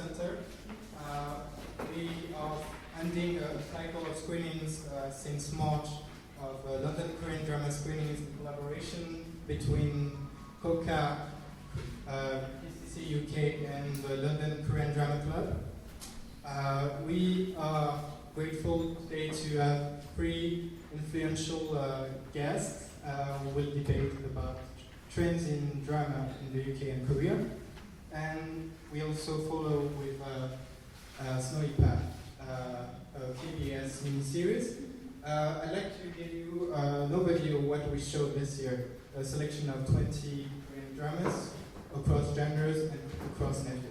Center. We are ending a cycle of screenings since March of London Korean drama screenings in collaboration between KCCUK, KCCUK and the London Korean Drama Club. We are grateful today to have three influential guests who will debate about trends in drama in the UK and Korea. And we also follow with Snowy Path, a PBS mini-series. I'd like to give you an overview of what we showed this year, a selection of 20 Korean dramas across genders and across networks.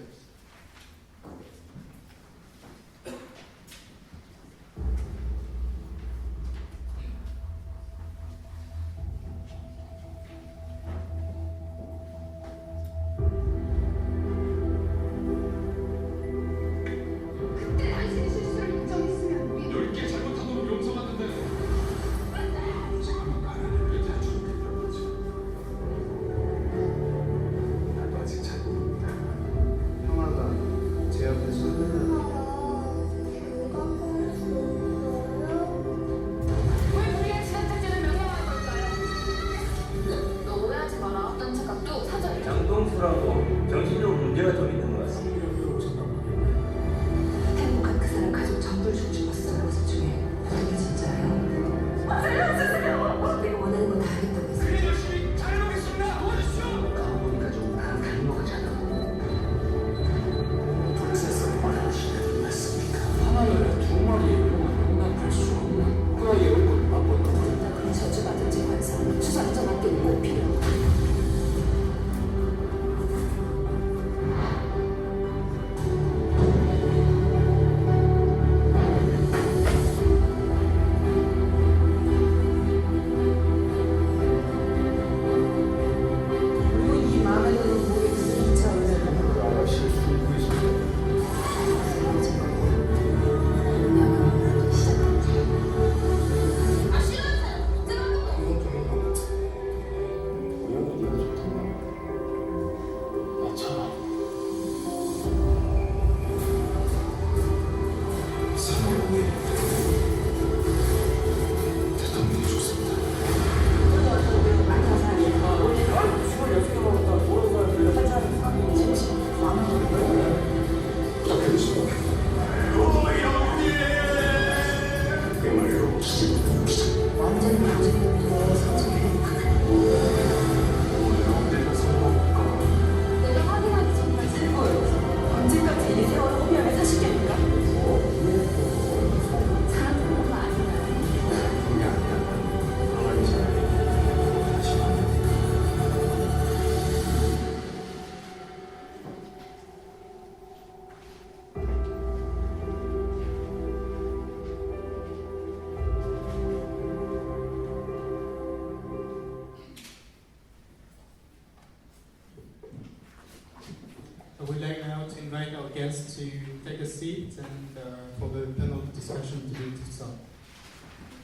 I would like now to invite our guests to take a seat and for the panel discussion to be to start.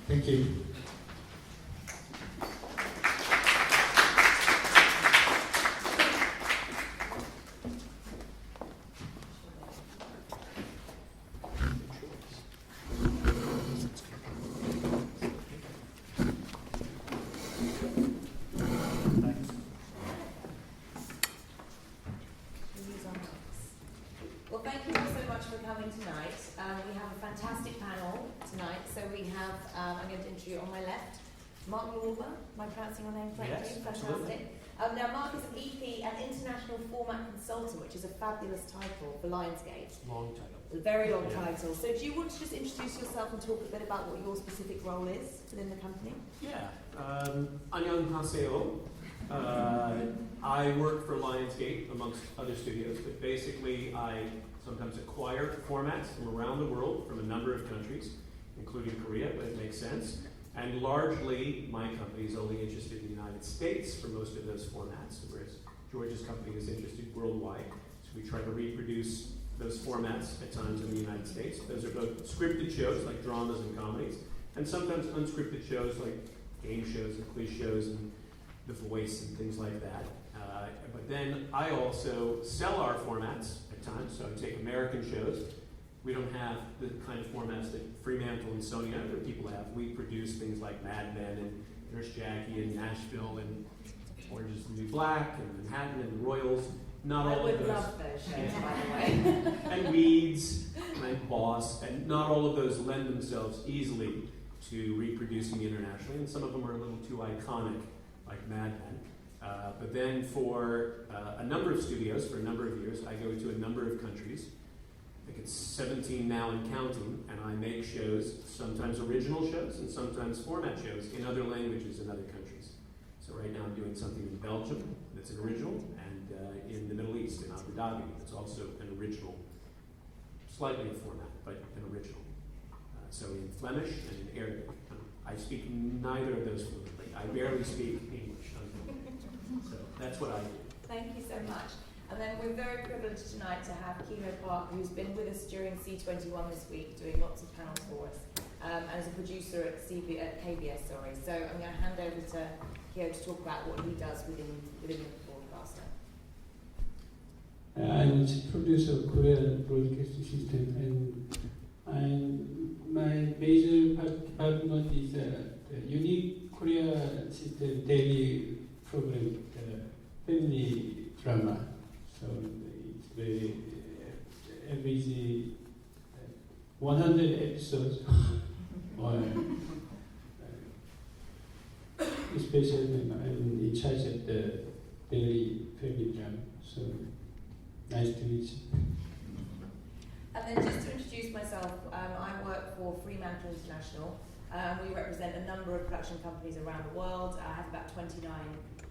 Thank you. On my left, Marc, am I pronouncing your name correctly? Yes, fantastic. Now Marc is an EP and international format consultant, which is a fabulous title for Lionsgate. Long title. A very long title. So do you want to just introduce yourself and talk a bit about what your specific role is within the company? Yeah. 안녕하세요. I work for Lionsgate amongst other studios, but basically I sometimes acquire formats from around the world, from a number of countries, including Korea, but it makes sense. And largely, my company is only interested in the United States for most of those formats, whereas George's company is interested worldwide. So we try to reproduce those formats at times in the United States. Those are both scripted shows, like dramas and comedies, and sometimes unscripted shows, like game shows and quiz shows and The Voice and things like that. But then I also sell our formats at time. So I take American shows. We don't have the kind of formats that Fremantle and Sony and other people have. We produce things like Mad Men and Nurse Jackie and Nashville and Orange is the New Black and Manhattan and the Royals. Not all of those. I would love those shows, by the way. And Weeds and Boss, and not all of those lend themselves easily to reproducing internationally, and some of them are a little too iconic, like Mad Men. But then for a number of studios, for a number of years, I go to a number of countries. I think it's 17 now and counting, and I make shows, sometimes original shows and sometimes format shows in other languages in other countries. So right now I'm doing something in Belgium that's an original, and in the Middle East, in Abu Dhabi, that's also an original, slightly a format, but an original. So in Flemish and in Arabic. I speak neither of those fluently. I barely speak English. So that's what I do. Thank you so much. And then we're very privileged tonight to have Kiho Park, who's been with us during C21 this week, doing lots of panels for us, and as a producer at KBS. So I'm going to hand over to Kiho to talk about what he does within the broadcaster. I'm a producer of Korean broadcast system, and my major department is the unique Korea system daily program, the family drama. So it's very average 100 episodes, or especially I'm in charge of the daily family drama. So nice to meet you. And then just to introduce myself, I work for Fremantle International. We represent a number of production companies around the world. I have about 29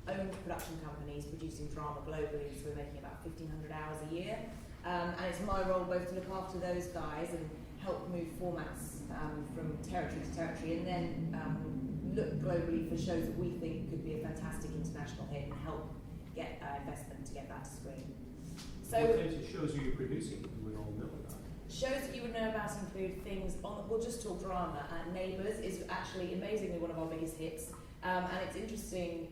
owned production companies producing drama globally, so we're making about 1,500 hours a year. And it's my role both to look after those guys and help move formats from territory to territory, and then look globally for shows that we think could be a fantastic international hit and help get investment to get that to screen. So, what kinds of shows are you producing that we would all know about? Shows that you would know about include things on, we'll just talk drama. Neighbours is actually amazingly one of our biggest hits. And it's interesting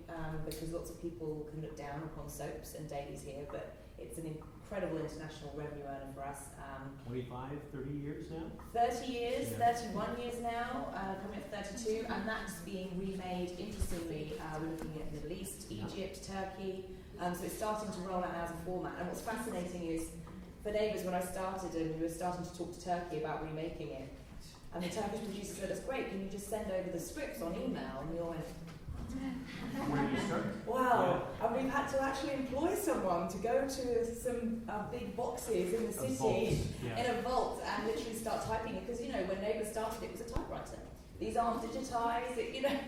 because lots of people can look down upon soaps and dailies here, but it's an incredible international revenue earner for us. 25, 30 years now? 30 years, Yeah. 31 years now, coming up 32, and that's being remade. Interestingly, we're looking at Middle East, Egypt, Turkey, so it's starting to roll out as a format. And what's fascinating is, for Neighbours, when I started and we were starting to talk to Turkey about remaking it, and the Turkish producer said, "That's great, can you just send over the scripts on email?" And we all went, Where do you start? wow. And we've had to actually employ someone to go to some big boxes in the city, in a vault, and literally start typing it. Because, you know, when Neighbours started, it was a typewriter. These aren't digitised, you know.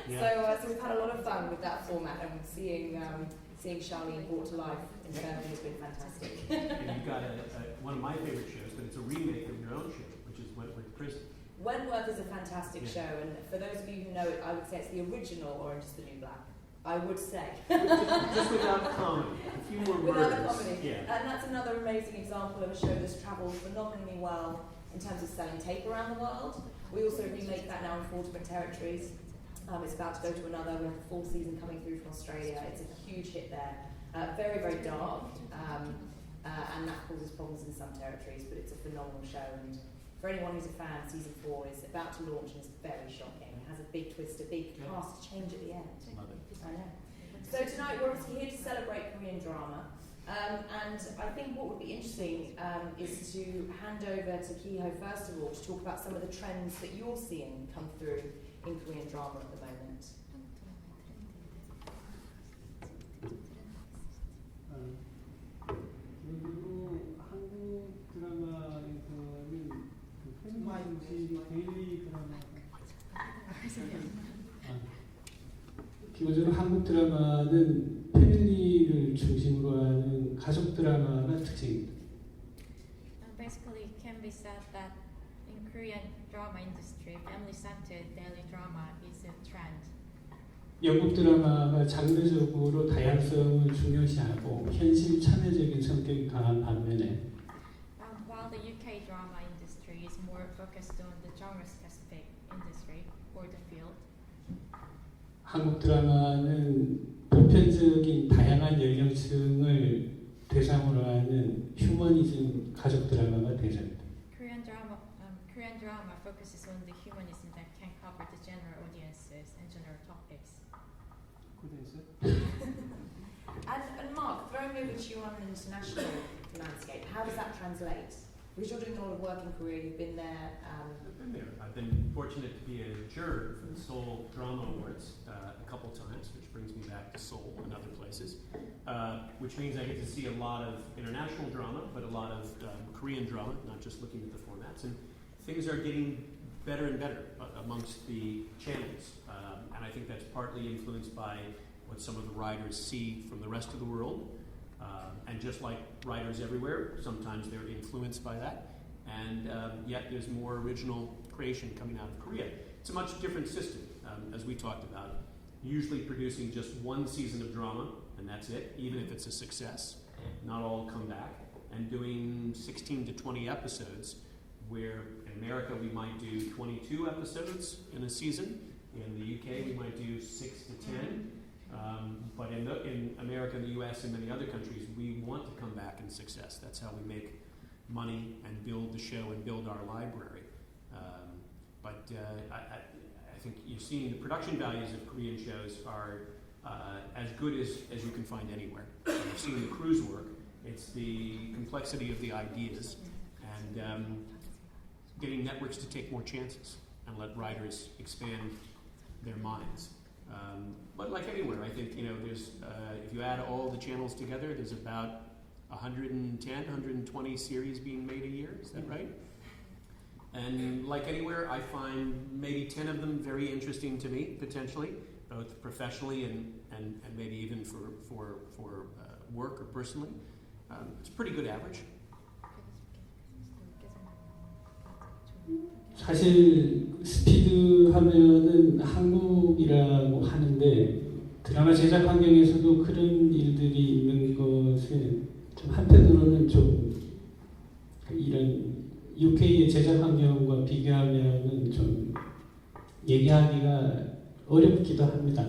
So we've had a lot of fun with that format, and seeing Charlene brought to life in Turkey has been fantastic. And you've got one of my favorite shows, but it's a remake of your own show, which is Wentworth Prison. Wentworth is a fantastic show, and for those of you who know it, I would say it's the original Orange is the New Black. I would say. Just without comedy. A few more without words. the comedy. Yeah. And that's another amazing example of a show that's travelled phenomenally well in terms of selling tape around the world. We also remake that now in 4 different territories. It's about to go to another. We have a full season coming through from Australia. It's a huge hit there. Very, very dark, and that causes problems in some territories, but it's a phenomenal show. And for anyone who's a fan, season 4 is about to launch and it's very shocking. It has a big twist, a big cast change at the end. Love it. I know. So tonight we're obviously here to celebrate Korean drama. And I think what would be interesting is to hand over to Kiho first of all to talk about some of the trends that you're seeing come through in Korean drama at the moment. 한국 드라마에서는 패밀리 데일리 드라마 기본적으로 한국 드라마는 패밀리를 중심으로 하는 가족 드라마가 특징입니다. Basically, it can be said that in Korean drama industry, family-centered daily drama is a trend. 영국 드라마가 장르적으로 다양성을 중요시하고 현실 참여적인 성격이 강한 반면에 While the UK drama industry is more focused on the genre-specific industry or the field, 한국 드라마는 보편적인 다양한 연령층을 대상으로 하는 휴머니즘 가족 드라마가 대상입니다. Korean drama focuses on the humanism that can cover the general audiences and general topics. And Marc, throwing over to you on an international landscape, how does that translate? Because you're doing a lot of work in Korea, you've been there. I've been there. I've been fortunate to be a juror for the Seoul Drama Awards a couple times, which brings me back to Seoul and other places, which means I get to see a lot of international drama, but a lot of Korean drama, not just looking at the formats. And things are getting better and better amongst the channels. And I think that's partly influenced by what some of the writers see from the rest of the world. And just like writers everywhere, sometimes they're influenced by that. And yet there's more original creation coming out of Korea. It's a much different system, as we talked about. Usually producing just one season of drama, and that's it, even if it's a success. Not all come back. And doing 16 to 20 episodes, where in America we might do 22 episodes in a season. In the UK we might do 6 to 10. But in America, the US, and many other countries, we want to come back in success. That's how we make money and build the show and build our library. I think you're seeing the production values of Korean shows are as good as you can find anywhere. You've seen the crew's work. It's the complexity of the ideas and getting networks to take more chances and let writers expand their minds. But like anywhere, I think, there's, if you add all the channels together, there's about 110, 120 series being made a year. Is that right? And like anywhere, I find maybe 10 of them very interesting to me, potentially, both professionally and maybe even for work or personally. It's a pretty good average. 사실 스피드 하면은 한국이라고 하는데 드라마 제작 환경에서도 그런 일들이 있는 것에 좀 한편으로는 좀 이런 UK의 제작 환경과 비교하면은 좀 얘기하기가 어렵기도 합니다.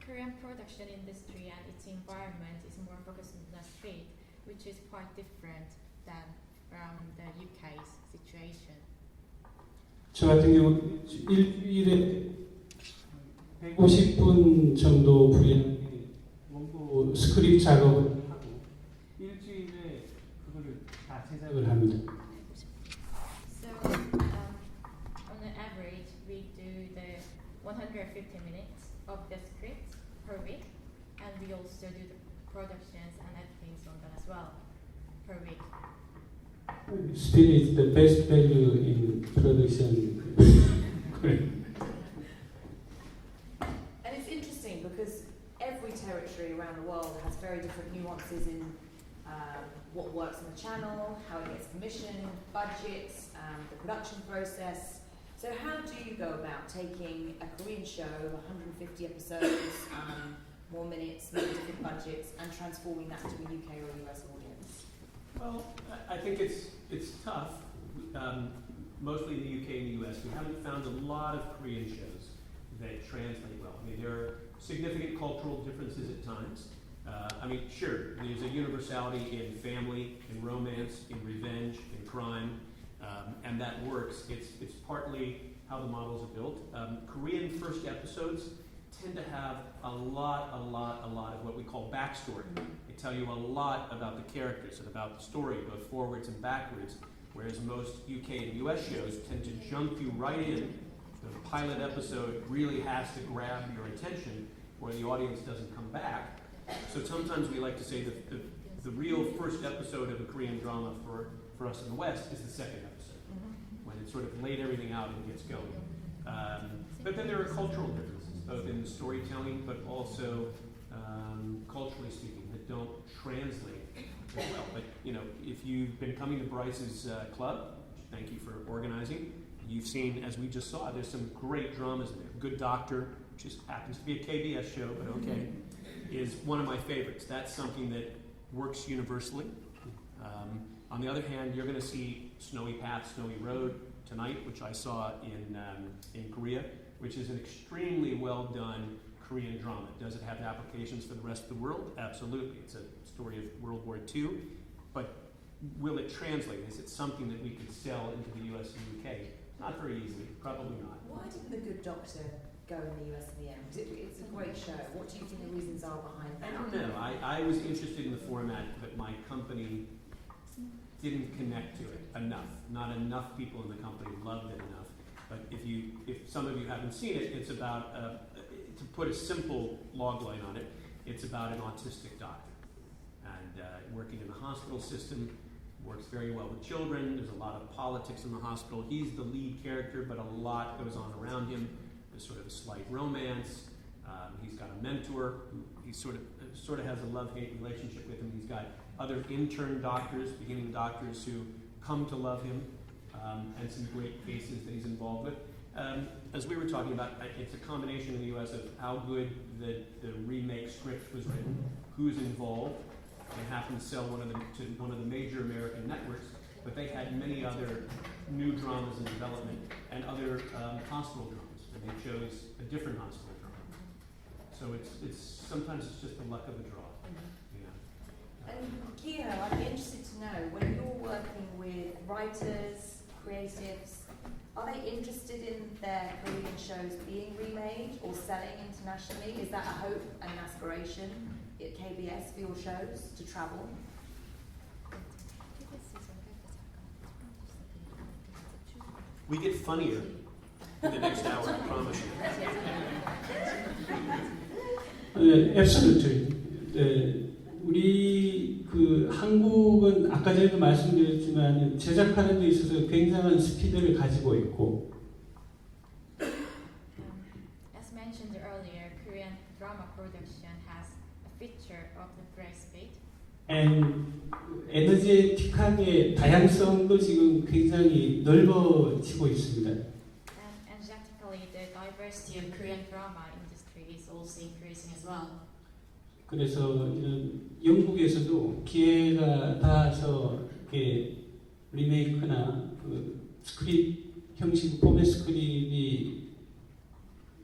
Korean production industry and its environment is more focused on the street, which is quite different than from the UK's situation. 저 같은 경우 일주일에 150분 정도 분량의 원고 스크립트 작업을 하고 일주일에 그거를 다 제작을 합니다. So, on an average, we do the 150 minutes of the script per week, and we also do the productions and editings on that as well per week. Speed is the best value in production. And it's interesting because every territory around the world has very different nuances in what works on the channel, how it gets commissioned, budgets, the production process. So how do you go about taking a Korean show of 150 episodes, more minutes, more different budgets, and transforming that to a UK or US audience? Well, I think it's tough. Mostly in the UK and the US, we haven't found a lot of Korean shows that translate well. I mean, there are significant cultural differences at times. Sure, there's a universality in family, in romance, in revenge, in crime, and that works. It's partly how the models are built. Korean first episodes tend to have a lot of what we call backstory. They tell you a lot about the characters and about the story, both forwards and backwards, whereas most UK and US shows tend to jump you right in. The pilot episode really has to grab your attention where the audience doesn't come back. So sometimes we like to say that the real first episode of a Korean drama for us in the West is the second episode, when it sort of laid everything out and gets going. But then there are cultural differences, both in the storytelling, but also culturally speaking, that don't translate as well. But if you've been coming to Brice's club, thank you for organizing. You've seen, as we just saw, there's some great dramas in there. Good Doctor, which just happens to be a KBS show, but okay, is one of my favorites. That's something that works universally. On the other hand, you're going to see Snowy Path, Snowy Road tonight, which I saw in Korea, which is an extremely well done Korean drama. Does it have applications for the rest of the world? Absolutely. It's a story of World War II. But will it translate? Is it something that we could sell into the US and UK? Not very easily, probably not. Why didn't The Good Doctor go in the US in the end? It's a great show. What do you think the reasons are behind that? I don't know. I was interested in the format, but my company didn't connect to it enough. Not enough people in the company loved it enough. But if some of you haven't seen it, it's about, to put a simple log line on it, it's about an autistic doctor. And working in the hospital system, works very well with children. There's a lot of politics in the hospital. He's the lead character, but a lot goes on around him. There's sort of a slight romance. He's got a mentor who he sort of has a love-hate relationship with him. He's got other intern doctors, beginning doctors who come to love him, and some great cases that he's involved with. As we were talking about, it's a combination in the US of how good the remake script was written, who's involved. They happened to sell one of the major American networks, but they had many other new dramas in development and other hospital dramas, and they chose a different hospital drama. So it's sometimes it's just the luck of the draw. And Kiho, I'd be interested to know, when you're working with writers, creatives, are they interested in their Korean shows being remade or selling internationally? Is that a hope and an aspiration at KBS for your shows to travel? We get funnier in the next hour, I promise you. Absolutely. 우리 한국은 아까 전에도 말씀드렸지만 제작하는 데 있어서 굉장한 스피드를 가지고 있고. As mentioned earlier, Korean drama production has a feature of the great speed. And 에너제틱하게 다양성도 지금 굉장히 넓어지고 있습니다. And energetically, the diversity of Korean drama industry is also increasing as well. 그래서 이런 영국에서도 기회가 닿아서 이렇게 리메이크나 그 스크립 형식 포맷 스크립이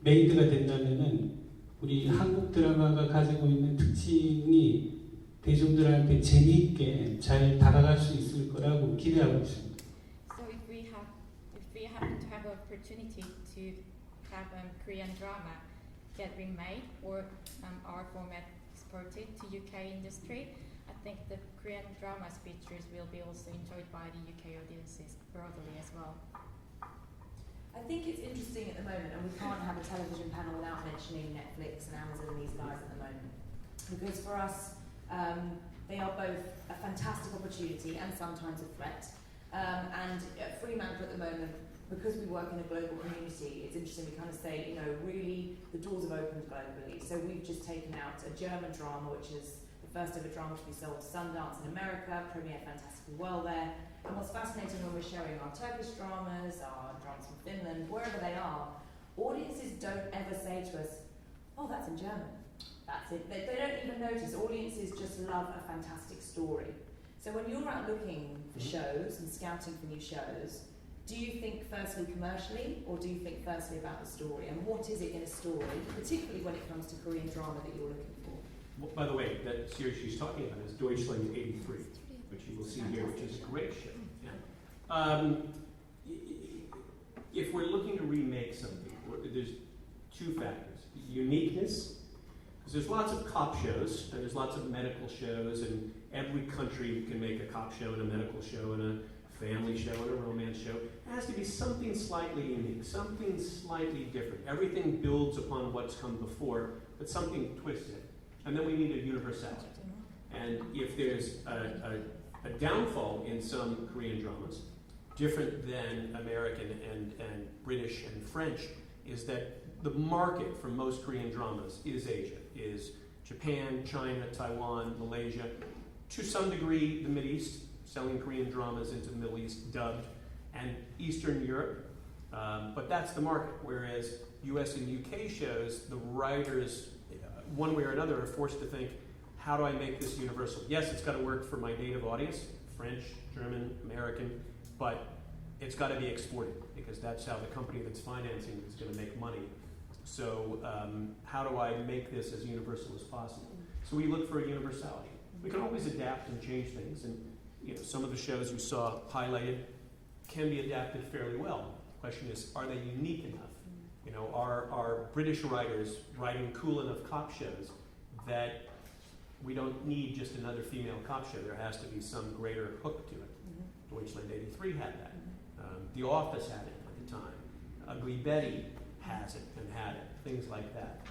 메이드가 된다면은 우리 한국 드라마가 가지고 있는 특징이 대중들한테 재미있게 잘 다가갈 수 있을 거라고 기대하고 있습니다. So if we happen to have an opportunity to have Korean drama get remade or our format exported to UK industry, I think the Korean drama's features will be also enjoyed by the UK audiences broadly as well. I think it's interesting at the moment, and we can't have a television panel without mentioning Netflix and Amazon and these guys at the moment. Because for us, they are both a fantastic opportunity and sometimes a threat. And at Fremantle at the moment, because we work in a global community, it's interesting, we kind of say, you know, really the doors have opened globally. So we've just taken out a German drama, which is the first ever drama to be sold to Sundance in America, premiered fantastically well there. And what's fascinating when we're showing our Turkish dramas, our dramas from Finland, wherever they are, audiences don't ever say to us, oh, that's in German. That's it. They don't even notice. Audiences just love a fantastic story. So when you're out looking for shows and scouting for new shows, do you think firstly commercially, or do you think firstly about the story? And what is it in a story, particularly when it comes to Korean drama, that you're looking for? Well, by the way, that series she's talking about is Deutschland 83, which you will see here, which is a great show. Yeah. If we're looking to remake something, there's two factors. Uniqueness, because there's lots of cop shows, and there's lots of medical shows, and every country can make a cop show and a medical show and a family show and a romance show. It has to be something slightly unique, something slightly different. Everything builds upon what's come before, but something twisted. And then we need a universality. And if there's a downfall in some Korean dramas, different than American and British and French, is that the market for most Korean dramas is Asia, is Japan, China, Taiwan, Malaysia, to some degree the Mideast, selling Korean dramas into the Middle East dubbed, and Eastern Europe, but that's the market. Whereas US and UK shows, the writers, one way or another, are forced to think, how do I make this universal? Yes, it's got to work for my native audience, French, German, American, but it's got to be exported, because that's how the company that's financing is going to make money. So how do I make this as universal as possible? So we look for a universality. We can always adapt and change things, and some of the shows you saw highlighted can be adapted fairly well. The question is, are they unique enough? Are British writers writing cool enough cop shows that we don't need just another female cop show? There has to be some greater hook to it. Deutschland 83 had that. The Office had it at the time. Ugly Betty has it and had it. Things like that.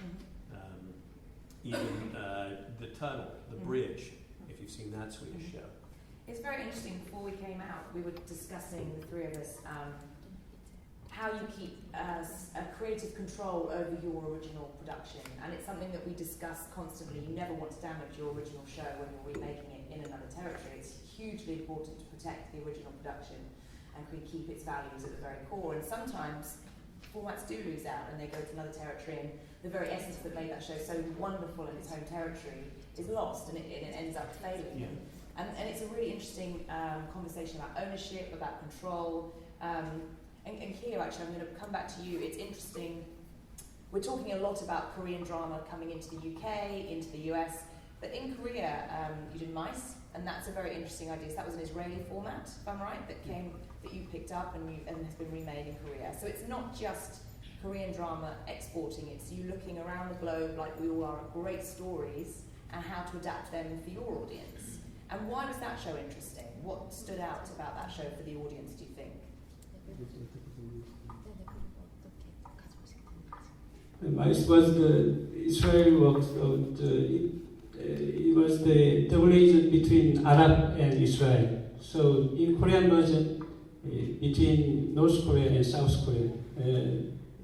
Even The Tunnel, The Bridge, if you've seen that Swedish show. It's very interesting. Before we came out, we were discussing, the three of us, how you keep a creative control over your original production. And it's something that we discuss constantly. You never want to damage your original show when you're remaking it in another territory. It's hugely important to protect the original production and keep its values at the very core. And sometimes formats do lose out and they go to another territory, and the very essence that made that show so wonderful in its home territory is lost, and it ends up failing. Yeah. And it's a really interesting conversation about ownership, about control. And Kiho, actually, I'm going to come back to you. It's interesting. We're talking a lot about Korean drama coming into the UK, into the US, but in Korea, you did Mice, and that's a very interesting idea. So that was an Israeli format, if I'm right, that you picked up and has been remade in Korea. So it's not just Korean drama exporting, it's you looking around the globe like we all are at great stories and how to adapt them for your audience. And why was that show interesting? What stood out about that show for the audience, do you think? The Mice was the Israeli works of it was the double agent between Arab and Israel. So in Korean version, between North Korea and South Korea,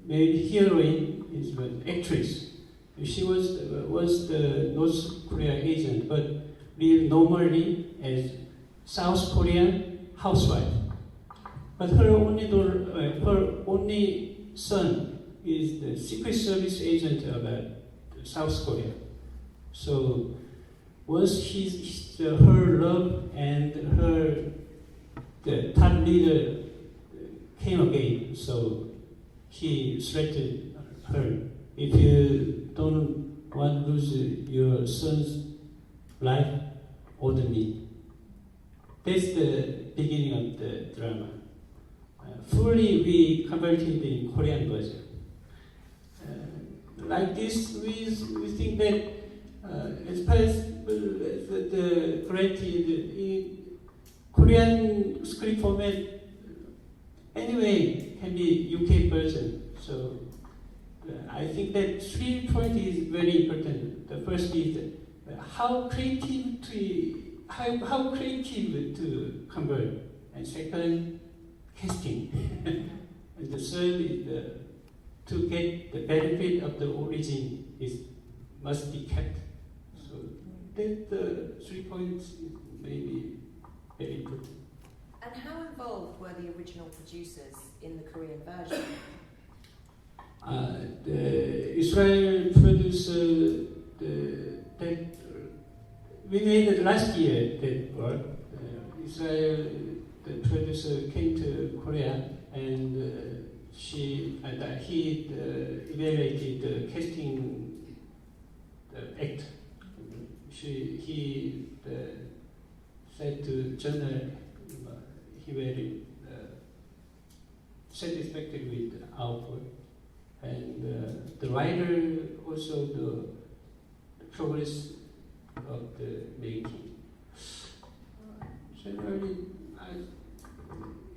main heroine is an actress. She was the North Korea agent, but lived normally as South Korean housewife. But her only son is the Secret Service agent of South Korea. So once her love and the top leader came again, so he threatened her, if you don't want to lose your son's life, order me. That's the beginning of the drama. Fully we converted in Korean version. Like this, we think that as far as the granted in Korean script format, anyway can be UK version. So I think that 3 points is very important. The first is how creative to convert, and second, casting. And the third is to get the benefit of the origin must be kept. So that the 3 points may be very important. And how involved were the original producers in the Korean version? The Israel producer, we made it last year that work. Israel, the producer came to Korea, and he evaluated the casting act. He said to journal he very satisfied with our work, and the writer also the progress of the making. Generally,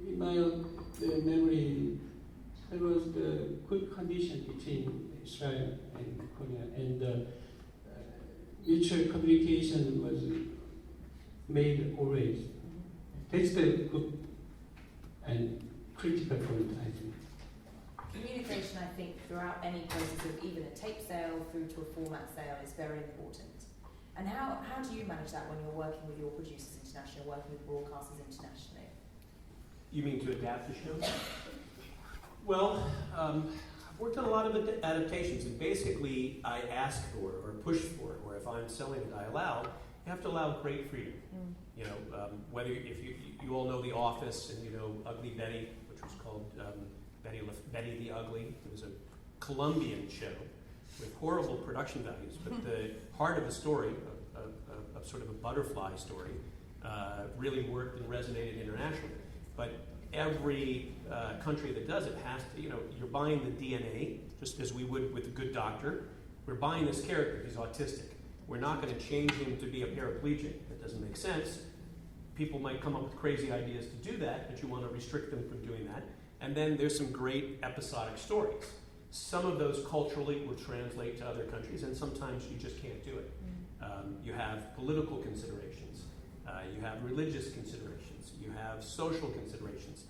in my memory, there was the good condition between Israel and Korea, and mutual communication was made always. That's the good and critical point, I think. Communication, I think, throughout any process of even a tape sale through to a format sale is very important. And how do you manage that when you're working with your producers internationally, working with broadcasters internationally? You mean to adapt the show? Well, I've worked on a lot of adaptations, and basically I ask for it or push for it, or if I'm selling it, I allow. You have to allow great freedom. You know, whether if you all know The Office, and you know Ugly Betty, which was called Betty the Ugly. It was a Colombian show with horrible production values, but the heart of the story, of sort of a butterfly story, really worked and resonated internationally. But every country that does it has to, you're buying the DNA, just as we would with a good doctor. We're buying this character, he's autistic. We're not going to change him to be a paraplegic. That doesn't make sense. People might come up with crazy ideas to do that, but you want to restrict them from doing that. And then there's some great episodic stories. Some of those culturally will translate to other countries, and sometimes you just can't do it. You have political considerations. You have religious considerations. You have social considerations.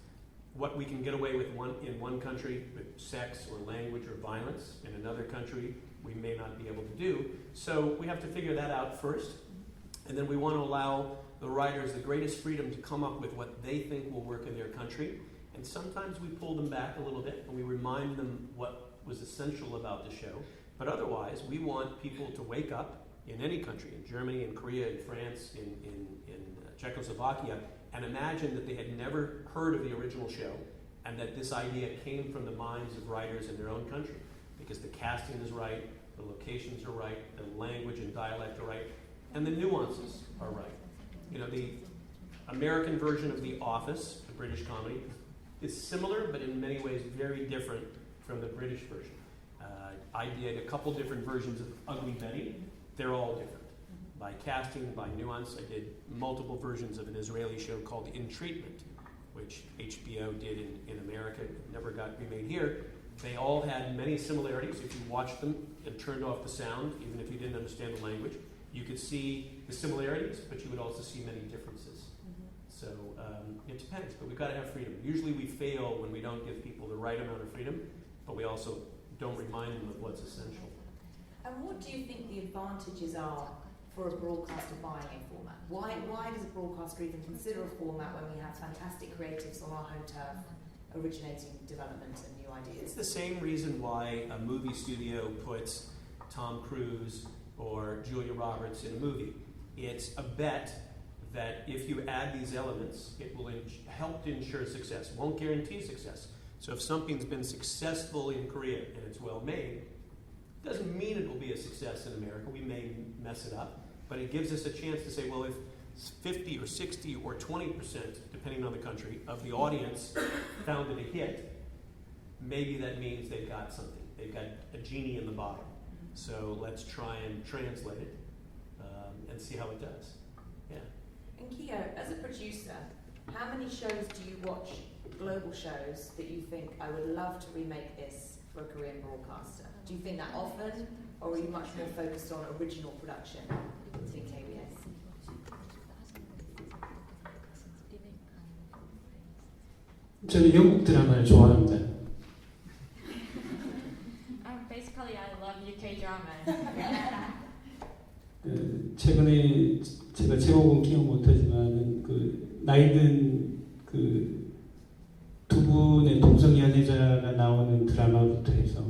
What we can get away with in one country with sex or language or violence, in another country we may not be able to do. So we have to figure that out first. And then we want to allow the writers the greatest freedom to come up with what they think will work in their country. And sometimes we pull them back a little bit and we remind them what was essential about the show. But otherwise, we want people to wake up in any country, in Germany, in Korea, in France, in Czechoslovakia, and imagine that they had never heard of the original show and that this idea came from the minds of writers in their own country. Because the casting is right, the locations are right, the language and dialect are right, and the nuances are right. The American version of The Office, the British comedy, is similar, but in many ways very different from the British version. I did a couple different versions of Ugly Betty. They're all different. By casting, by nuance, I did multiple versions of an Israeli show called In Treatment, which HBO did in America. It never got remade here. They all had many similarities. If you watched them and turned off the sound, even if you didn't understand the language, you could see the similarities, but you would also see many differences. So it depends, but we've got to have freedom. Usually we fail when we don't give people the right amount of freedom, but we also don't remind them of what's essential. And what do you think the advantages are for a broadcaster buying a format? Why does a broadcaster even consider a format when we have fantastic creatives on our home turf originating development and new ideas? It's the same reason why a movie studio puts Tom Cruise or Julia Roberts in a movie. It's a bet that if you add these elements, it will help to ensure success. Won't guarantee success. So if something's been successful in Korea and it's well made, doesn't mean it will be a success in America. We may mess it up, but it gives us a chance to say, well, if 50 or 60 or 20%, depending on the country, of the audience found it a hit, maybe that means they've got something. They've got a genie in the bottle. So let's try and translate it and see how it does. Yeah. And Kiho, as a producer, how many shows do you watch, global shows, that you think, I would love to remake this for a Korean broadcaster? Do you think that often, or are you much more focused on original production in KBS? 저는 영국 드라마를 좋아합니다. Basically, I love UK drama. 최근에 제가 제목은 기억 못하지만 나이든 두 분의 동성 연애자가 나오는 드라마부터 해서.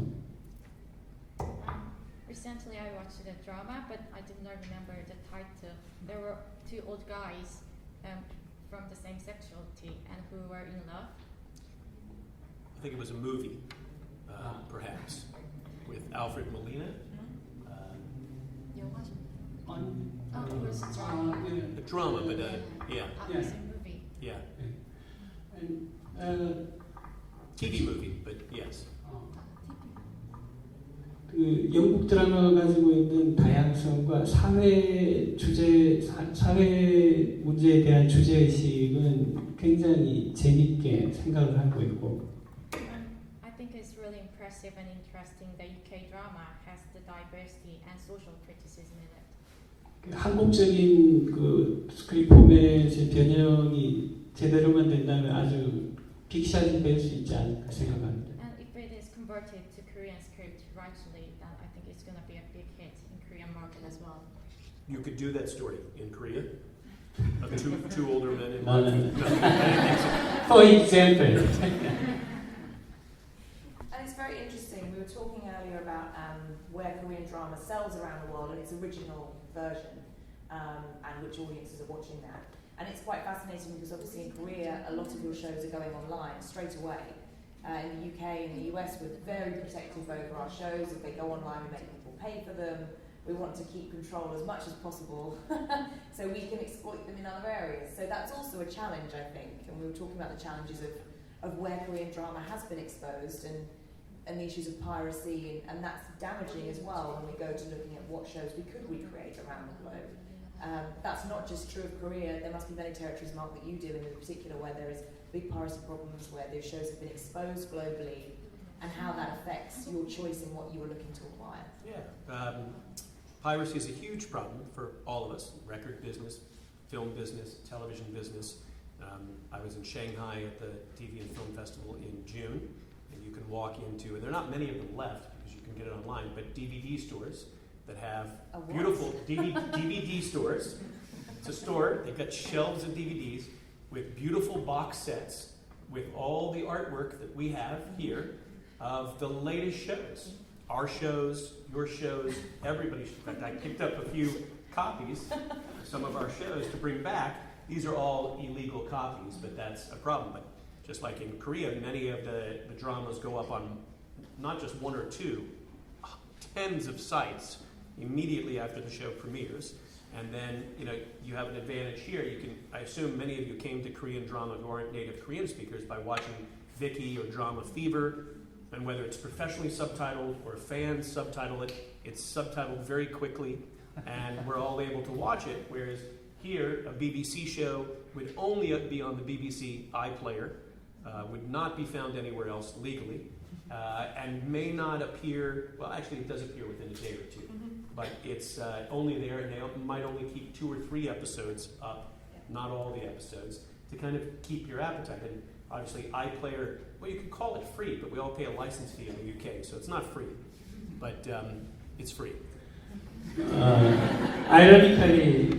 Recently, I watched a drama, but I did not remember the title. There were two old guys from the same sexuality and who were in love. I think it was a movie, perhaps, with Alfred Molina. It was a drama. A drama, but yeah. It was a movie. Yeah. And, TV movie, but yes. 영국 드라마가 가지고 있는 다양성과 사회 문제에 대한 주제 의식은 굉장히 재밌게 생각을 하고 있고. I think it's really impressive and interesting that UK drama has the diversity and social criticism in it. 한국적인 스크립트 포맷의 변형이 제대로만 된다면 아주 빅샷이 될 수 있지 않을까 생각합니다. And if it is converted to Korean script rightly, then I think it's going to be a big hit in Korean market as well. You could do that story in Korea of two older men in No. I didn't think so. For example. And it's very interesting. We were talking earlier about where Korean drama sells around the world and its original version, and which audiences are watching that. And it's quite fascinating because obviously in Korea, a lot of your shows are going online straight away. In the UK and the US, we're very protective over our shows. If they go online, we make people pay for them. We want to keep control as much as possible so we can exploit them in other areas. So that's also a challenge, I think. And we were talking about the challenges of where Korean drama has been exposed and the issues of piracy, and that's damaging as well when we go to looking at what shows we could recreate around the globe. That's not just true of Korea. There must be many territories, Marc, that you deal in particular, where there is big piracy problems, where those shows have been exposed globally, and how that affects your choice in what you were looking to acquire. Yeah. Piracy is a huge problem for all of us, record business, film business, television business. I was in Shanghai at the TV and Film Festival in June, and you can walk into, and there are not many of them left because you can get it online, but DVD stores that have beautiful DVD stores. It's a store, they've got shelves of DVDs with beautiful box sets with all the artwork that we have here of the latest shows. Our shows, your shows, everybody's. In fact, I picked up a few copies of some of our shows to bring back. These are all illegal copies, but that's a problem. But just like in Korea, many of the dramas go up on not just one or two, tens of sites immediately after the show premieres. And then, you have an advantage here. I assume many of you came to Korean drama who aren't native Korean speakers by watching Viki or Drama Fever. And whether it's professionally subtitled or fans subtitle it, it's subtitled very quickly, and we're all able to watch it. Whereas here, a BBC show would only be on the BBC iPlayer, would not be found anywhere else legally, and may not appear, well, actually it does appear within a day or two, but it's only there, and they might only keep 2 or 3 episodes up, not all the episodes, to kind of keep your appetite. And obviously, iPlayer, well, you could call it free, but we all pay a license fee in the UK, so it's not free, but it's free. Ironically,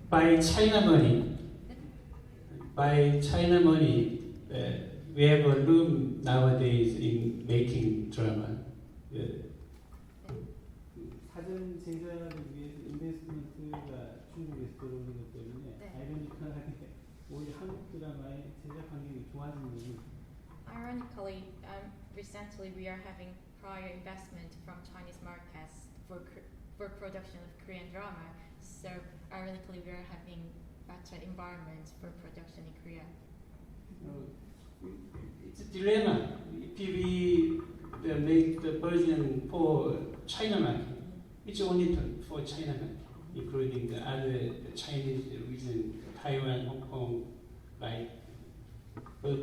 by China money, we have a room nowadays in making drama. 사전 제작을 위해서 인베스트먼트가 중국에서 들어오기 때문에 아이러니컬하게 오히려 한국 드라마의 제작 환경이 좋아지는 부분이 Ironically, recently we are having prior investment from Chinese markets for production of Korean drama. So ironically, we are having better environment for production in Korea. It's a dilemma. If we make the version for China market, it's only for China market, including the other Chinese region, Taiwan, Hong Kong, right? But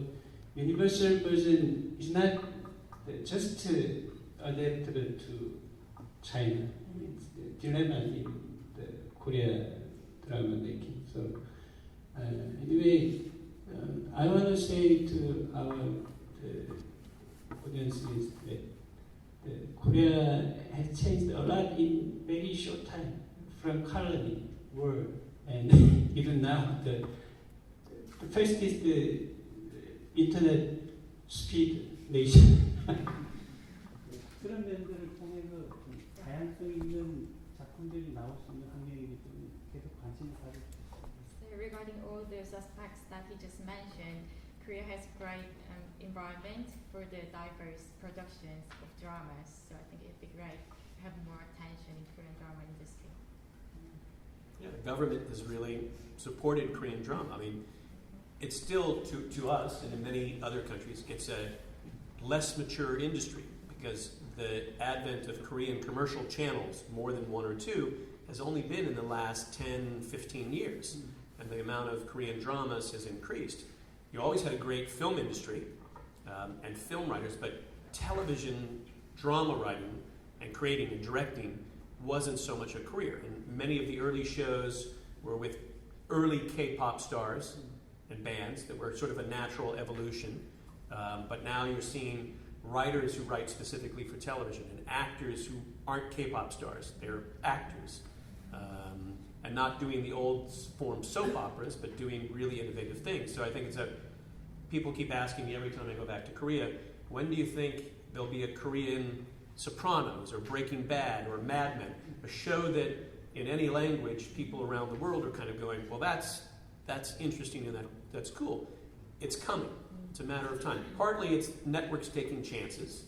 universal version is not just adaptable to China. It's the dilemma in the Korea drama making. So anyway, I want to say to our audiences that Korea has changed a lot in very short time, from colony world, and even now the first is the internet speed nation. 그런 면들을 통해서 다양성 있는 작품들이 나올 수 있는 환경이기 때문에 계속 관심을 가지고 So regarding all those aspects that he just mentioned, Korea has great environment for the diverse productions of dramas. So I think it'd be great to have more attention in Korean drama industry. Yeah, the government has really supported Korean drama. I mean, it's still, to us and in many other countries, it's a less mature industry because the advent of Korean commercial channels, more than 1 or 2, has only been in the last 10, 15 years. And the amount of Korean dramas has increased. You always had a great film industry and film writers, but television drama writing and creating and directing wasn't so much a career. And many of the early shows were with early K-pop stars and bands that were sort of a natural evolution. But now you're seeing writers who write specifically for television and actors who aren't K-pop stars. They're actors. And not doing the old form soap operas, but doing really innovative things. So I think people keep asking me every time I go back to Korea, when do you think there'll be a Korean Sopranos or Breaking Bad or Mad Men, a show that in any language people around the world are kind of going, well, that's interesting and that's cool. it's coming. It's a matter of time. Partly it's networks taking chances,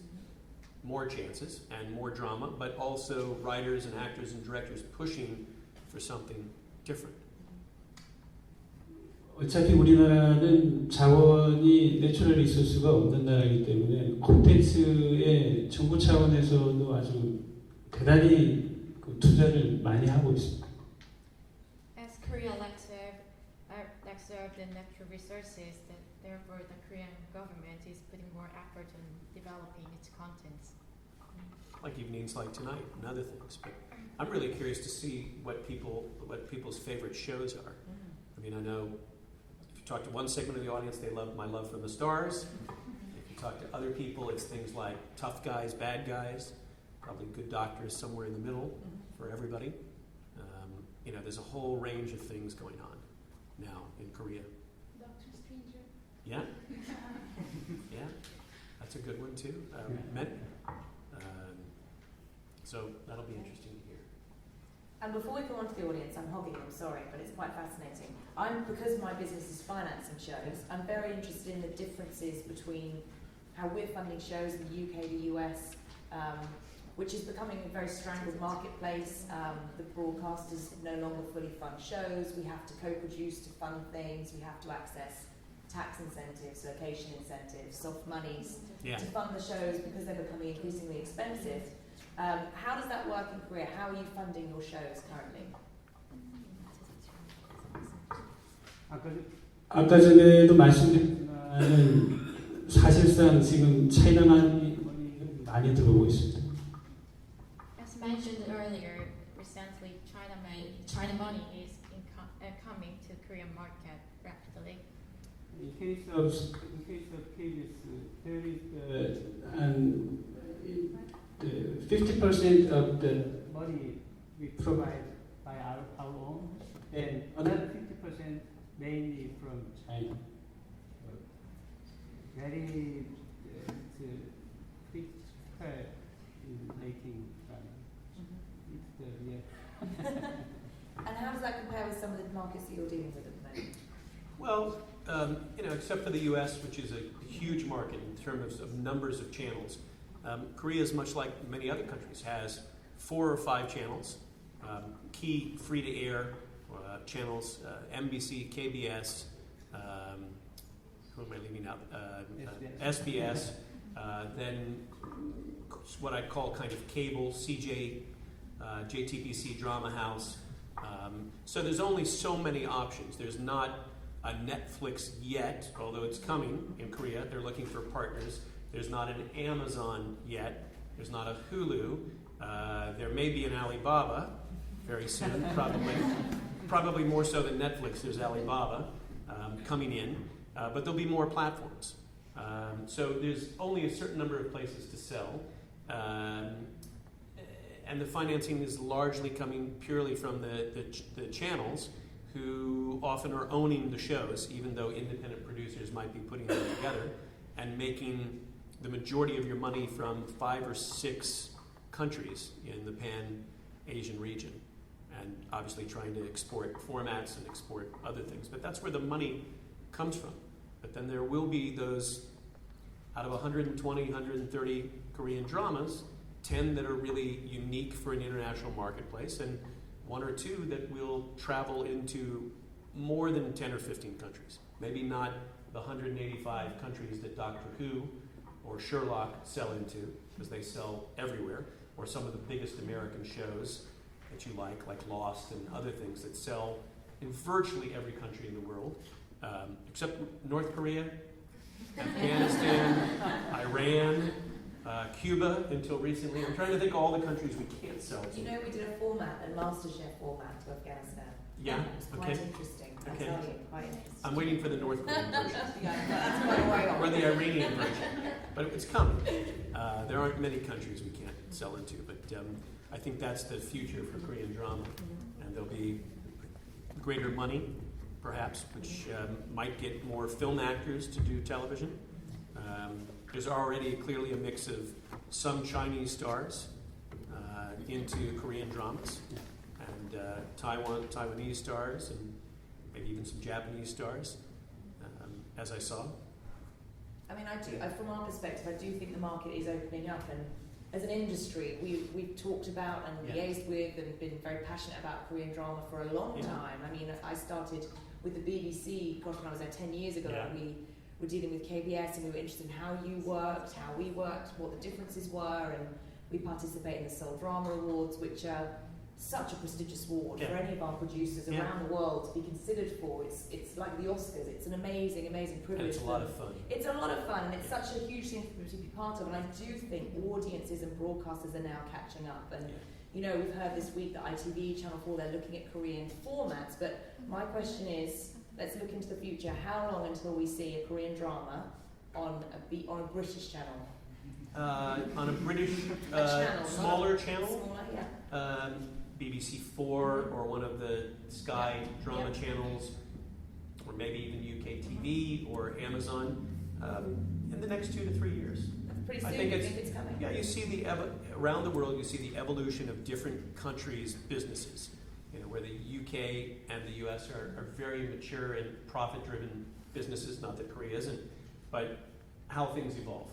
more chances, and more drama, but also writers and actors and directors pushing for something different. 어차피 우리나라는 자원이 내추럴 리소스가 없는 나라이기 때문에 콘텐츠에 정부 차원에서도 아주 대단히 투자를 많이 하고 있습니다. As Korea lacks the natural resources, therefore the Korean government is putting more effort in developing its contents. Like evenings like tonight and other things. But I'm really curious to see what people's favorite shows are. I mean, I know if you talk to one segment of the audience, they love My Love from the Stars. If you talk to other people, it's things like Tough Guys, Bad Guys, probably Good Doctors somewhere in the middle for everybody. There's a whole range of things going on now in Korea. Doctor Stranger. Yeah? Yeah, that's a good one too. So that'll be interesting to hear. And before we go on to the audience, I'm hogging, I'm sorry, but it's quite fascinating. Because my business is financing shows, I'm very interested in the differences between how we're funding shows in the UK, the US, which is becoming a very strangled marketplace. The broadcasters no longer fully fund shows. We have to co-produce to fund things. We have to access tax incentives, location incentives, soft monies to fund the shows because they're becoming increasingly expensive. How does that work in Korea? How are you funding your shows currently? 아까 전에도 말씀드렸지만 사실상 지금 차이나만이 많이 들어오고 있습니다. As mentioned earlier, recently China money is coming to Korean market rapidly. In case of KBS, there is 50% of the money we provide by our own, and another 50% mainly from China. Very critical in making drama. And how does that compare with some of the markets that you're dealing with at the moment? Well, except for the U.S., which is a huge market in terms of numbers of channels, Korea is much like many other countries, has 4 or 5 channels, key free-to-air channels, MBC, KBS, who am I leaving out? SBS, then what I call kind of cable, CJ, JTBC Drama House. So there's only so many options. There's not a Netflix yet, although it's coming in Korea. They're looking for partners. There's not an Amazon yet. There's not a Hulu. There may be an Alibaba very soon, probably more so than Netflix. There's Alibaba coming in, but there'll be more platforms. So there's only a certain number of places to sell, and the financing is largely coming purely from the channels, who often are owning the shows, even though independent producers might be putting them together and making the majority of your money from 5 or 6 countries in the Pan-Asian region, and obviously trying to export formats and export other things. But that's where the money comes from. But then there will be those, out of 120, 130 Korean dramas, 10 that are really unique for an international marketplace, and 1 or 2 that will travel into more than 10 or 15 countries. Maybe not the 185 countries that Doctor Who or Sherlock sell into, because they sell everywhere, or some of the biggest American shows that you like Lost and other things that sell in virtually every country in the world, except North Korea, Afghanistan, Iran, Cuba until recently. I'm trying to think of all the countries we can't sell to. You know, we did a format, a MasterChef format to Afghanistan. Yeah, It was quite interesting. I Okay. tell you, quite interesting. I'm waiting for the North Korean version. Yeah, that's quite a way off. Or the Iranian version. But it's coming. There aren't many countries we can't sell into, but I think that's the future for Korean drama. And there'll be greater money, perhaps, which might get more film actors to do television. There's already clearly a mix of some Chinese stars into Korean dramas, and Taiwanese stars, and maybe even some Japanese stars. as I saw. I mean, from our perspective, I do think the market is opening up, and as an industry, we've talked about and liaised with and been very passionate about Korean drama for a long time. I mean, I started with the BBC, gosh, when I was there 10 years ago, and we were dealing with KBS, and we were interested in how you worked, how we worked, what the differences were, and we participate in the Seoul Drama Awards, which are such a prestigious award for any of our producers around the world to be considered for. It's like the Oscars. It's an amazing, amazing privilege. And it's a lot of fun. It's a lot of fun, and it's such a huge thing to be part of. And I do think audiences and broadcasters are now catching up. And you know, we've heard this week that ITV, Channel 4, they're looking at Korean formats. But my question is, let's look into the future. How long until we see a Korean drama on a British channel? On a British channel, smaller channel. Smaller, yeah. BBC 4 or one of the Sky drama channels, or maybe even UK TV or Amazon, in the next 2 to 3 years. That's pretty soon. I think it's coming. Yeah, you see around the world, you see the evolution of different countries' businesses. You know, where the UK and the US are very mature and profit-driven businesses. Not that Korea isn't, but how things evolve.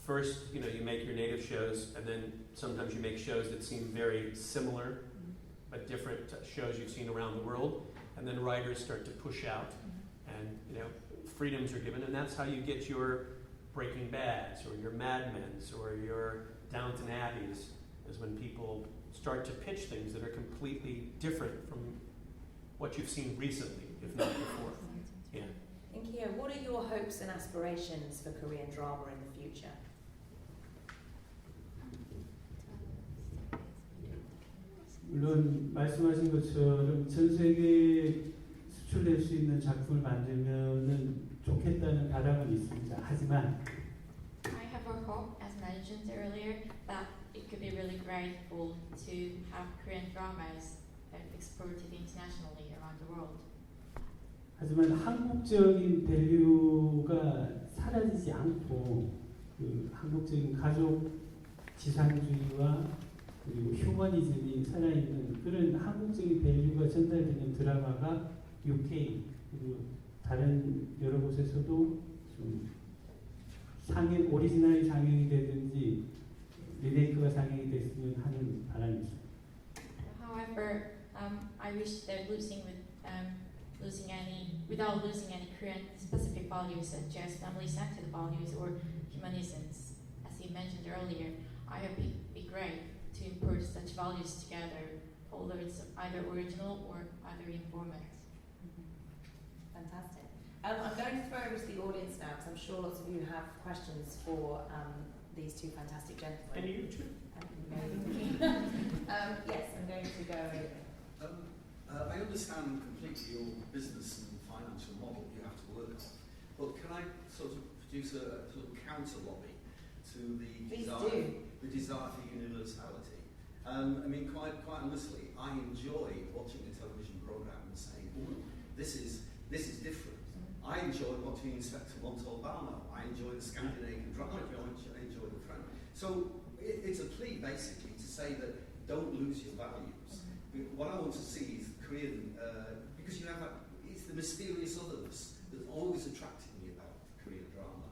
First, you know, you make your native shows, and then sometimes you make shows that seem very similar, but different shows you've seen around the world. And then writers start to push out, and you know, freedoms are given, and that's how you get your Breaking Bads or your Mad Men's or your Downton Abbeys, is when people start to pitch things that are completely different from what you've seen recently, if not before. Yeah. And Kiho, what are your hopes and aspirations for Korean drama in the future? 물론 말씀하신 것처럼 전 세계에 수출될 수 있는 작품을 만들면은 좋겠다는 바람은 있습니다. 하지만 I have a hope, as mentioned earlier, that it could be really grateful to have Korean dramas exported internationally around the world. 하지만 한국적인 밸류가 사라지지 않고 그 한국적인 가족 지상주의와 그리고 휴머니즘이 살아있는 그런 한국적인 밸류가 전달되는 드라마가 UK 그리고 다른 여러 곳에서도 좀 오리지널이 상영이 되든지 리메이크가 상영이 됐으면 하는 바람이 있습니다. However, I wish that without losing any Korean specific values such as family-centered values or humanisms, as you mentioned earlier, I hope it'd be great to import such values together, although it's either original or either in formats. Fantastic. I'm going to throw over to the audience now, because I'm sure lots of you have questions for these two fantastic gentlemen. And you too. Yes, I'm going to go. I understand completely your business and financial model you have to work on, but can I sort of produce a sort of counter lobby to the desire for universality? I mean, quite honestly, I enjoy watching a television program and saying, "Oh, this is different." I enjoy watching Inspector Montalbano. I enjoy the Scandinavian drama. I enjoy the French. So it's a plea basically to say that don't lose your values. What I want to see is Korean, because it's the mysterious others that always attracted me about Korean drama.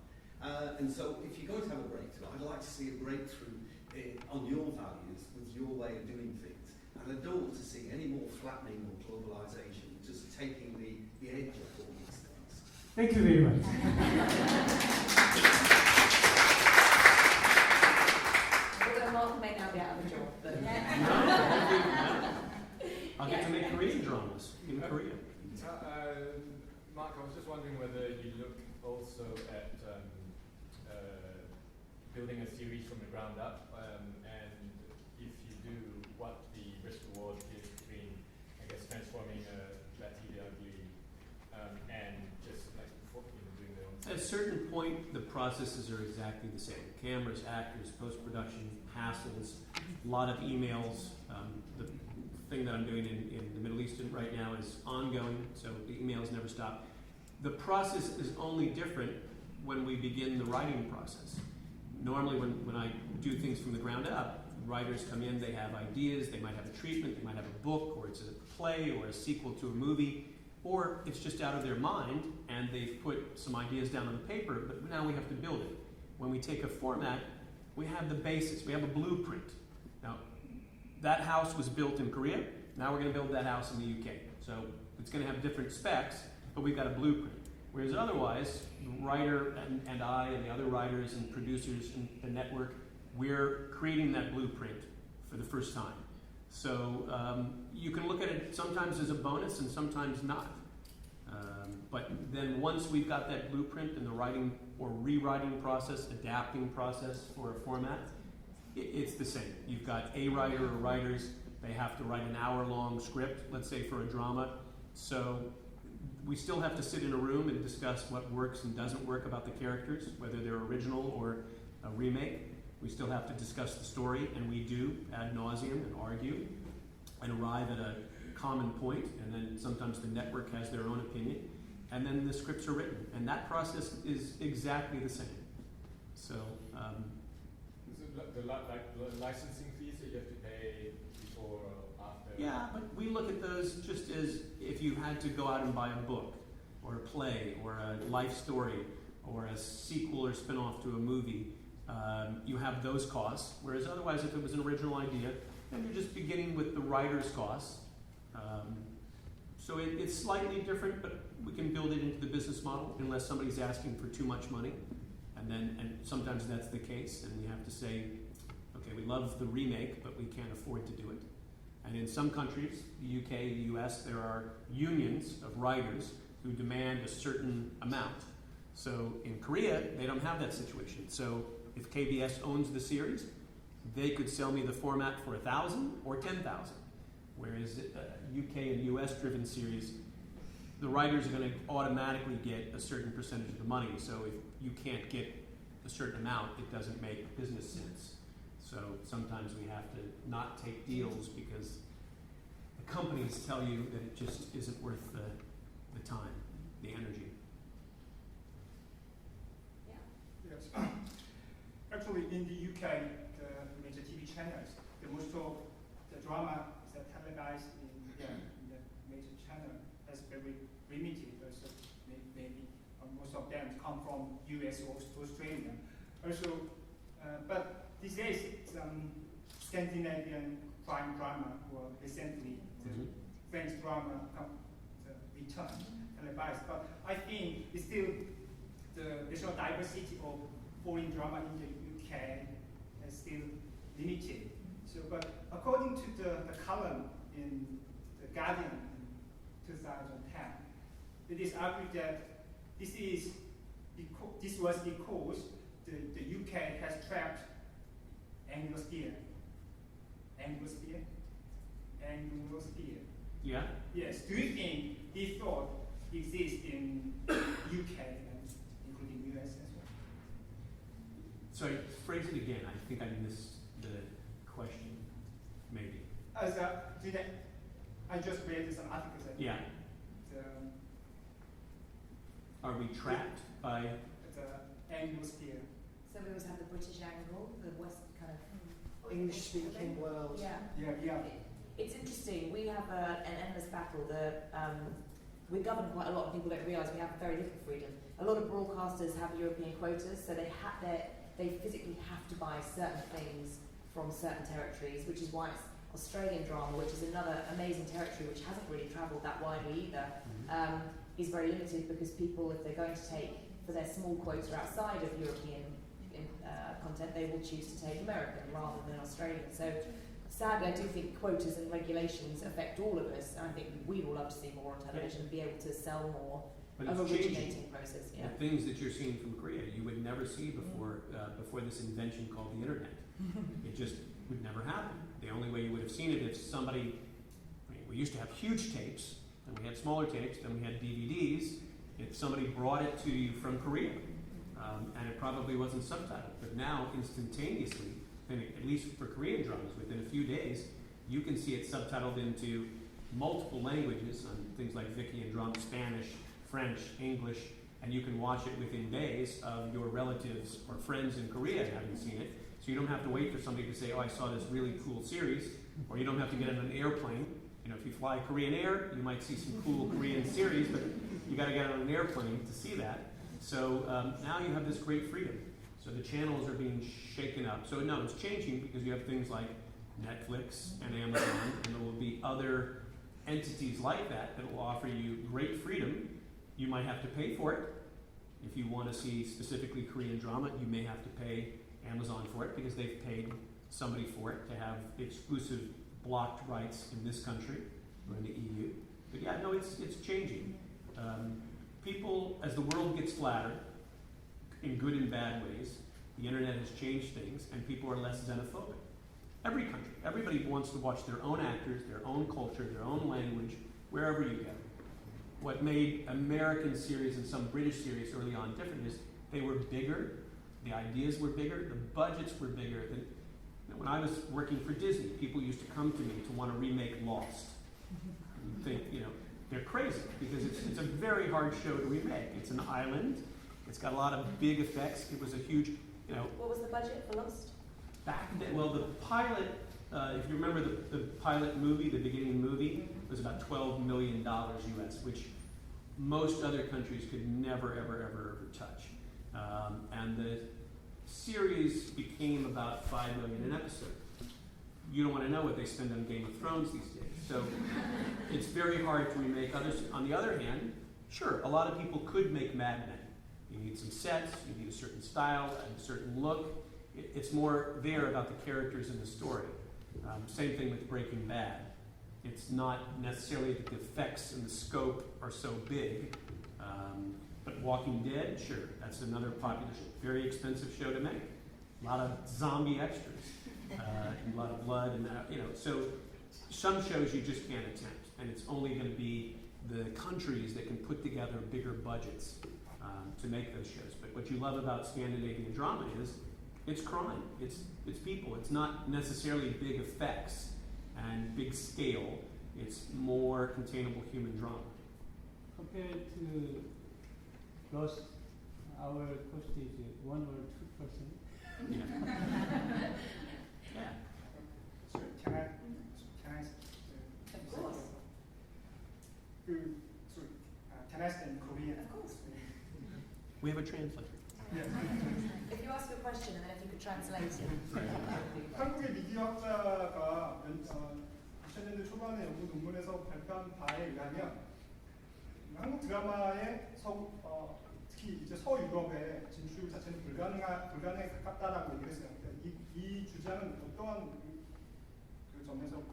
And so if you're going to have a breakthrough, I'd like to see a breakthrough on your values with your way of doing things. And I don't want to see any more flattening or globalization, just taking the edge off all these things. Thank you very much. Although Marc may now be out of a job, but I'll get to make Korean dramas in Korea. Marc, I was just wondering whether you look also at building a series from the ground up, and if you do, what the risk-reward is between, I guess, transforming that TV ugly and just like doing their own. At a certain point, the processes are exactly the same. Cameras, actors, post-production, hassles, a lot of emails. The thing that I'm doing in the Middle East right now is ongoing, so the emails never stop. The process is only different when we begin the writing process. Normally when I do things from the ground up, writers come in, they have ideas, they might have a treatment, they might have a book, or it's a play or a sequel to a movie, or it's just out of their mind and they've put some ideas down on the paper, but now we have to build it. When we take a format, we have the basis, we have a blueprint. Now, that house was built in Korea, now we're going to build that house in the UK. So it's going to have different specs, but we've got a blueprint. Whereas otherwise, the writer and I and the other writers and producers and the network, we're creating that blueprint for the first time. So you can look at it sometimes as a bonus and sometimes not. But then once we've got that blueprint and the writing or rewriting process, adapting process for a format, it's the same. You've got a writer or writers, they have to write an hour-long script, let's say for a drama. So we still have to sit in a room and discuss what works and doesn't work about the characters, whether they're original or a remake. We still have to discuss the story, and we do ad nauseum and argue and arrive at a common point, and then sometimes the network has their own opinion, and then the scripts are written. And that process is exactly the same. So, the licensing fees that you have to pay before or after? yeah, but we look at those just as if you had to go out and buy a book, or a play, or a life story, or a sequel or spin-off to a movie. You have those costs, whereas otherwise if it was an original idea, then you're just beginning with the writer's costs. So it's slightly different, but we can build it into the business model unless somebody's asking for too much money. And sometimes that's the case, and we have to say, okay, we love the remake, but we can't afford to do it. And in some countries, the UK, the US, there are unions of writers who demand a certain amount. So in Korea, they don't have that situation. So if KBS owns the series, they could sell me the format for 1,000 or 10,000. Whereas UK and US driven series, the writers are going to automatically get a certain percentage of the money. So if you can't get a certain amount, it doesn't make business sense. So sometimes we have to not take deals because the companies tell you that it just isn't worth the time, the energy. Yes. Actually, in the UK, the major TV channels, the most of the drama is televised in the major channel as very limited. So maybe most of them come from US or Australia. Also, but these days, Scandinavian crime drama or recently the French drama returned televised. But I think it's still the national diversity of foreign drama in the UK is still limited. So, but according to the column in The Guardian in 2010, it is argued that this was because the UK has trapped Anglosphere. Yeah? Yes. Do you think this thought exists in UK and including US as well? Sorry, phrase it again. I think I missed the question, maybe. I just read some articles. Yeah. Are we trapped by? The Anglosphere. So we always have the British angle, the West kind of English-speaking world. Yeah. It's interesting. We have an endless battle. We're governed quite a lot, and people don't realise we have very little freedom. A lot of broadcasters have European quotas, so they physically have to buy certain things from certain territories, which is why it's Australian drama, which is another amazing territory which hasn't really travelled that widely either, is very limited because people, if they're going to take for their small quota outside of European content, they will choose to take American rather than Australian. So sadly, I do think quotas and regulations affect all of us, and I think we'd all love to see more on television and be able to sell more But of it's originating changing. process. The things that you're seeing from Korea, you would never see before this invention called the internet. It just would never happen. The only way you would have seen it if somebody, we used to have huge tapes, and we had smaller tapes, then we had DVDs. If somebody brought it to you from Korea, and it probably wasn't subtitled, but now instantaneously, at least for Korean dramas, within a few days, you can see it subtitled into multiple languages on things like Viki and drama, Spanish, French, English, and you can watch it within days of your relatives or friends in Korea having seen it. So you don't have to wait for somebody to say, oh, I saw this really cool series, or you don't have to get on an airplane, if you fly Korean Air, you might see some cool Korean series, but you got to get on an airplane to see that. So now you have this great freedom. So the channels are being shaken up. So no, it's changing because you have things like Netflix and Amazon, and there will be other entities like that that will offer you great freedom. You might have to pay for it. If you want to see specifically Korean drama, you may have to pay Amazon for it because they've paid somebody for it to have exclusive blocked rights in this country or in the EU. But yeah, no, it's changing. People, as the world gets flatter, in good and bad ways, the internet has changed things, and people are less xenophobic. Every country, everybody wants to watch their own actors, their own culture, their own language, wherever you go. What made American series and some British series early on different is they were bigger, the ideas were bigger, the budgets were bigger. When I was working for Disney, people used to come to me to want to remake Lost. You think, they're crazy because it's a very hard show to remake. It's an island. It's got a lot of big effects. It was a huge, What was the budget for Lost? Back then, well, the pilot, if you remember the pilot movie, the beginning movie, was about $12 million US, which most other countries could never, ever touch. And the series became about $5 million an episode. You don't want to know what they spend on Game of Thrones these days. So it's very hard to remake others. On the other hand, sure, a lot of people could make Mad Men. You need some sets, you need a certain style, and a certain look. It's more there about the characters and the story. Same thing with Breaking Bad. It's not necessarily that the effects and the scope are so big. But Walking Dead, sure, that's another popular show. Very expensive show to make. A lot of zombie extras, and a lot of blood, and so some shows you just can't attempt, and it's only going to be the countries that can put together bigger budgets to make those shows. But what you love about Scandinavian drama is it's crime, it's people. It's not necessarily big effects and big scale. It's more containable human drama. Compared to Lost, our cost is 1 or 2%. Yeah. Yeah. Sorry, can I Of course. Can I say in Korean? Of course. We have a translator. Yeah. If you ask a question and then if you could translate it. 한국의 미디어학자가 2000년대 초반에 연구 논문에서 발표한 바에 의하면 한국 드라마의 특히 이제 서유럽의 진출 자체는 불가능에 가깝다라고 얘기를 했어요. 이 주장은 어떠한 그 점에서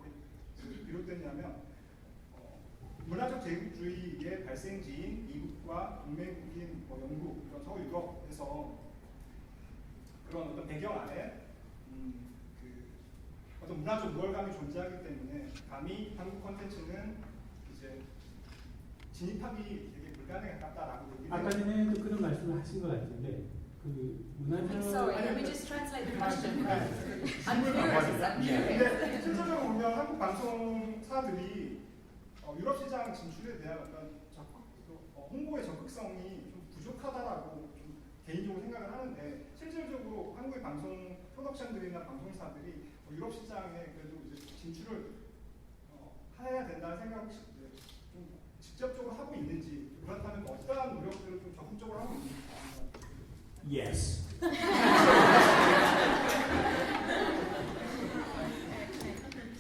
비롯됐냐면 문화적 제국주의의 발생지인 미국과 동맹국인 영국, 이런 서유럽에서 그런 어떤 배경 아래 어떤 문화적 우월감이 존재하기 때문에 감히 한국 콘텐츠는 이제 진입하기 되게 불가능에 가깝다라고 얘기를 아까 전에도 그런 말씀을 하신 것 같은데 그 문화적 Sorry, let me just translate the question. I'm curious. 근데 실질적으로 보면 한국 방송사들이 유럽 시장 진출에 대한 어떤 홍보의 적극성이 좀 부족하다라고 좀 개인적으로 생각을 하는데 실질적으로 한국의 방송 프로덕션들이나 방송사들이 유럽 시장에 그래도 이제 진출을 해야 된다는 생각을 좀 직접적으로 하고 있는지, 그렇다면 어떠한 노력들을 좀 적극적으로 하고 있는지. Yes.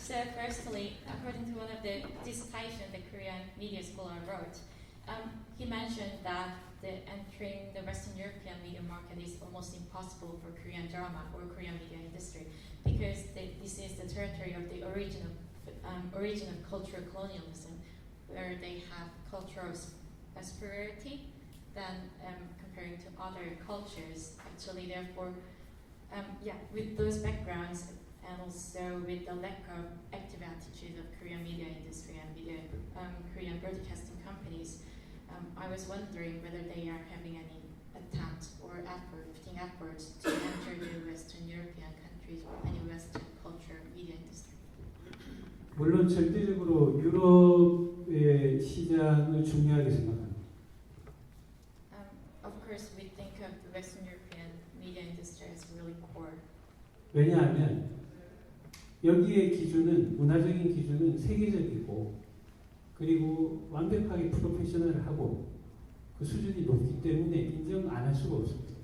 So firstly, according to one of the dissertations the Korean media scholar wrote, he mentioned that entering the Western European media market is almost impossible for Korean drama or Korean media industry because this is the territory of the origin of cultural colonialism, where they have cultural superiority than comparing to other cultures. Actually, therefore, with those backgrounds and also with the lack of active attitude of Korean media industry and media, Korean broadcasting companies, I was wondering whether they are having any attempt or putting efforts to enter the Western European countries or any Western culture media industry. 물론 절대적으로 유럽의 시장을 중요하게 생각합니다. Of course, we think of the Western European media industry as really core. 왜냐하면 여기의 기준은 문화적인 기준은 세계적이고 그리고 완벽하게 프로페셔널하고 그 수준이 높기 때문에 인정 안 할 수가 없습니다.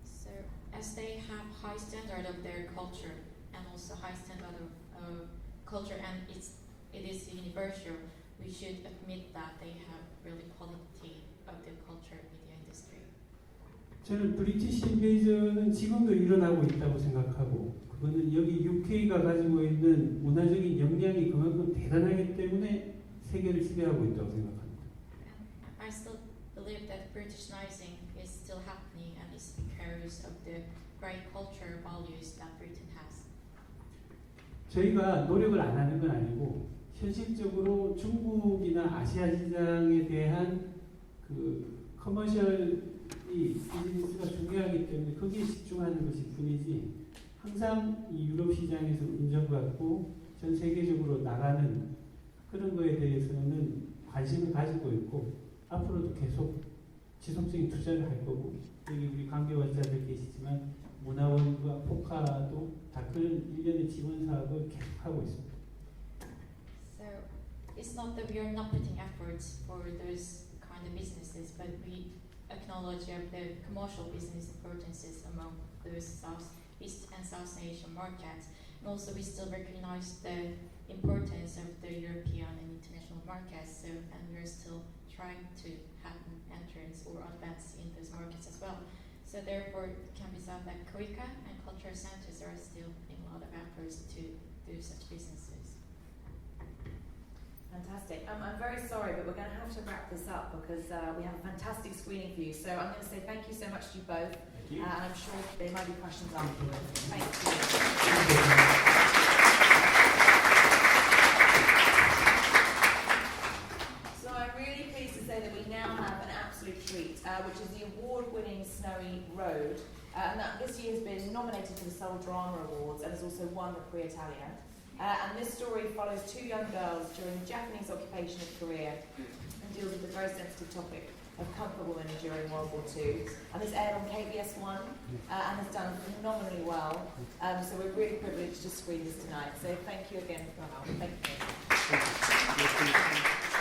So as they have high standard of their culture and also high standard of culture and it is universal, we should admit that they have really quality of the culture media industry. 저는 브리티시 인베이전은 지금도 일어나고 있다고 생각하고 그거는 여기 UK가 가지고 있는 문화적인 역량이 그만큼 대단하기 때문에 세계를 지배하고 있다고 생각합니다. I still believe that Britishnizing is still happening and it's because of the great culture values that Britain has. 저희가 노력을 안 하는 건 아니고 현실적으로 중국이나 아시아 시장에 대한 그 커머셜이 비즈니스가 중요하기 때문에 거기에 집중하는 것일 뿐이지 항상 이 유럽 시장에서 인정받고 전 세계적으로 나가는 그런 거에 대해서는 관심을 가지고 있고 앞으로도 계속 지속적인 투자를 할 거고 여기 우리 관계원자들 계시지만 문화원과 포카도 다 그런 일련의 지원 사업을 계속하고 있습니다. So it's not that we are not putting efforts for those kind of businesses, but we acknowledge of the commercial business importances among those Southeast and South Asian markets. And also we still recognize the importance of the European and international markets, so, and we're still trying to have an entrance or advance in those markets as well. So therefore it can be said that KCCUK and cultural centers are still putting a lot of efforts to do such businesses. Fantastic. I'm very sorry, but we're going to have to wrap this up because we have a fantastic screening for you. So I'm going to say thank you so much to you both. Thank you. And I'm sure there might be questions afterwards. Thank you. So I'm really pleased to say that we now have an absolute treat, which is the award-winning Snowy Road. And that this year has been nominated for the Seoul Drama Awards and has also won the Prix Italia. And this story follows two young girls during the Japanese occupation of Korea and deals with the very sensitive topic of comfort women during World War II. And this aired on KBS One and has done phenomenally well. So we're really privileged to screen this tonight. So thank you again for your help. Thank you.